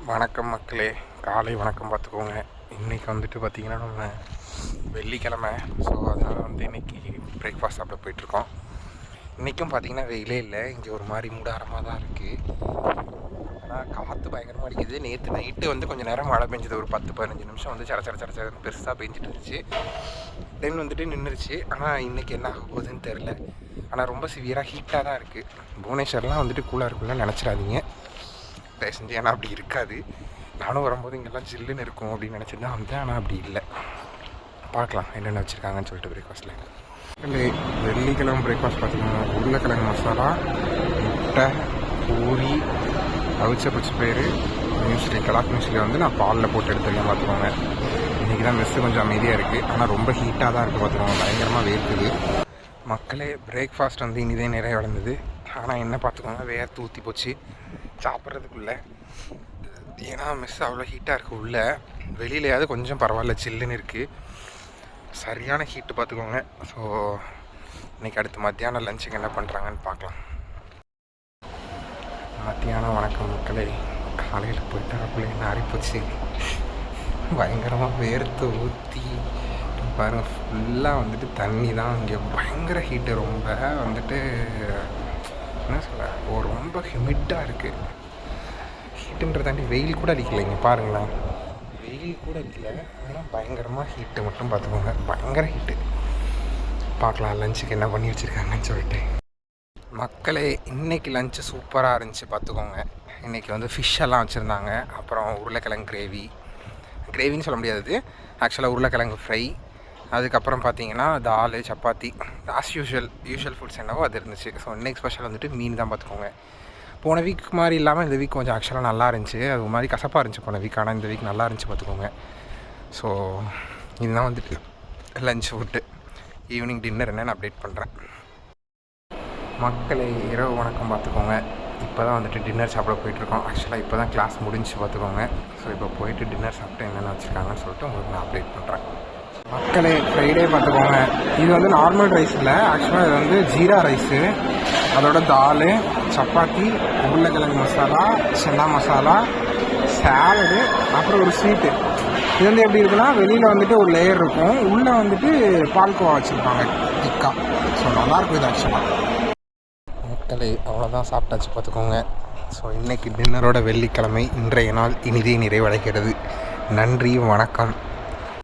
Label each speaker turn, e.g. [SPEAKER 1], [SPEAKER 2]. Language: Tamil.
[SPEAKER 1] வணக்கம் மக்களே, காலை வணக்கம். பார்த்துக்கோங்க, இன்றைக்கி வந்துட்டு பார்த்திங்கன்னா நம்ம வெள்ளிக்கிழமை. ஸோ அதனால் இன்றைக்கி பிரேக்ஃபாஸ்ட் சாப்பிட போயிட்டுருக்கோம். இன்றைக்கும் பார்த்திங்கன்னா வெயிலே இல்லை, இங்கே ஒரு மாதிரி மூடாரமாக தான் இருக்குது. ஆனால் காற்று பயங்கரமாக அடிக்குது. நேற்று நைட்டு கொஞ்சம் நேரம் மழை பெஞ்சுது, ஒரு 10-15 நிமிஷம் சட பெருசாக பெஞ்சிட்டு இருந்துச்சு. தென் நின்றுச்சு. ஆனால் இன்றைக்கி என்ன ஆக போகுதுன்னு தெரில. ஆனால் ரொம்ப சிவியராக ஹீட்டாக தான் இருக்குது. புவனேஸ்வர்லாம் கூலாக இருக்குன்னு நினச்சிடாதீங்க தயவு செஞ்சு. ஏன்னா அப்படி இருக்காது. நானும் வரும்போது இங்கெல்லாம் ஜில்லுன்னு இருக்கும் அப்படின்னு நினச்சிட்டு தான் வந்தேன். ஆனால் அப்படி இல்லை. பார்க்கலாம் என்னென்ன வச்சுருக்காங்கன்னு சொல்லிட்டு பிரேக்ஃபாஸ்ட்டில். வெள்ளிக்கிழமை பிரேக்ஃபாஸ்ட் பார்த்திங்கன்னா உருளைக்கிழங்கு மசாலா, முட்டை, பூரி, அவிச்ச பச்சைப்பயிறு, மியூஸ்லி, கலாக் மியூஸ்லி நான் பாலில் போட்டு எடுத்துருக்கேன். பார்த்துக்கோங்க, இன்றைக்கி தான் மெஸ்ஸு கொஞ்சம் அமைதியாக இருக்குது. ஆனால் ரொம்ப ஹீட்டாக தான் இருக்குது. பார்த்துக்கோங்க, பயங்கரமாக வேர்க்குது. மக்களே, பிரேக்ஃபாஸ்ட் இனிதே நிறைய வளர்ந்தது. ஆனால் என்ன பார்த்துக்கோங்க, வேர்த்து ஊற்றி போச்சு சாப்பிட்றதுக்குள்ளே. ஏன்னா மெஸ் அவ்வளோ ஹீட்டாக இருக்குது. உள்ளே வெளியிலையாவது கொஞ்சம் பரவாயில்ல, சில்லுன்னு இருக்குது. சரியான ஹீட்டு பார்த்துக்கோங்க. ஸோ இன்றைக்கி அடுத்து மத்தியானம் லஞ்சுக்கு என்ன பண்ணுறாங்கன்னு பார்க்கலாம். மத்தியானம் வணக்கம் மக்களே. காலையில் போயிட்டு அப்படியே நாரிப்போச்சு. பயங்கரமாக வேர்த்து ஊற்றி பாருங்கள். ஃபுல்லாக தண்ணி தான். இங்கே பயங்கர ஹீட்டு. ரொம்ப என்ன சொல்ல, ரொம்ப ஹியூமிட்டாக இருக்குது. ஹீட்டுன்றதாண்டி வெயில் கூட அடிக்கலை. இங்கே பாருங்களேன், வெயில் கூட அடிக்கல. ஆனால் பயங்கரமாக ஹீட்டு மட்டும் பார்த்துக்கோங்க, பயங்கர ஹீட்டு. பார்க்கலாம் லஞ்சுக்கு என்ன பண்ணி வச்சுருக்காங்கன்னு சொல்லிட்டு. மக்களே, இன்றைக்கி லஞ்சு சூப்பராக இருந்துச்சு பார்த்துக்கோங்க. இன்றைக்கி ஃபிஷ்ஷெல்லாம் வச்சுருந்தாங்க. அப்புறம் உருளைக்கிழங்கு கிரேவின்னு சொல்ல முடியாது, ஆக்சுவலாக உருளைக்கிழங்கு ஃப்ரை. அதுக்கப்புறம் பார்த்தீங்கன்னா தால், சப்பாத்தி, யூஷுவல் ஃபுட்ஸ் என்னவோ அது இருந்துச்சு. ஸோ இன்றைக்கி ஸ்பெஷல் மீன் தான் பார்த்துக்கோங்க. போன வீக் மாதிரி இல்லாமல் இந்த வீக் கொஞ்சம் ஆக்சுவலாக நல்லா இருந்துச்சு. அது ஒரு மாதிரி கசப்பாக இருந்துச்சு போன வீக். ஆனால் இந்த வீக் நல்லா இருந்துச்சு பார்த்துக்கோங்க. ஸோ இதுதான் லஞ்ச் ஃபுட்டு. ஈவினிங் டின்னர் என்னென்னு அப்டேட் பண்ணுறேன். மக்களே, இரவு வணக்கம் பார்த்துக்கோங்க. இப்போ தான் டின்னர் சாப்பிட போயிட்டுருக்கோம். ஆக்சுவலாக இப்போ தான் கிளாஸ் முடிஞ்சு பார்த்துக்கோங்க. ஸோ இப்போ போயிட்டு டின்னர் சாப்பிட்டு என்னென்ன வச்சுருக்காங்கன்னு சொல்லிட்டு உங்களுக்கு நான் அப்டேட் பண்ணுறேன். மக்களே, ஃப்ரைடே பார்த்துக்கோங்க. இது நார்மல் ரைஸ் இல்லை, ஆக்சுவலாக இது ஜீரா ரைஸு. அதோட தால், சப்பாத்தி, உருளைக்கிழங்கு மசாலா, சென்னா மசாலா, சாலடு, அப்புறம் ஒரு ஸ்வீட்டு. இது எப்படி இருக்குன்னா, வெளியில் ஒரு லேயர் இருக்கும், உள்ளே பால்கோவா வச்சுருப்பாங்க, டிக்கா. ஸோ நல்லாயிருக்கும் இது ஆக்சுவலாக. மக்களே, அவ்வளோதான், சாப்பிட்டாச்சு பார்த்துக்கோங்க. ஸோ இன்றைக்கி டின்னரோட வெள்ளிக்கிழமை இன்றைய நாள் இனிதே நிறைவடைகிறது. நன்றி, வணக்கம்.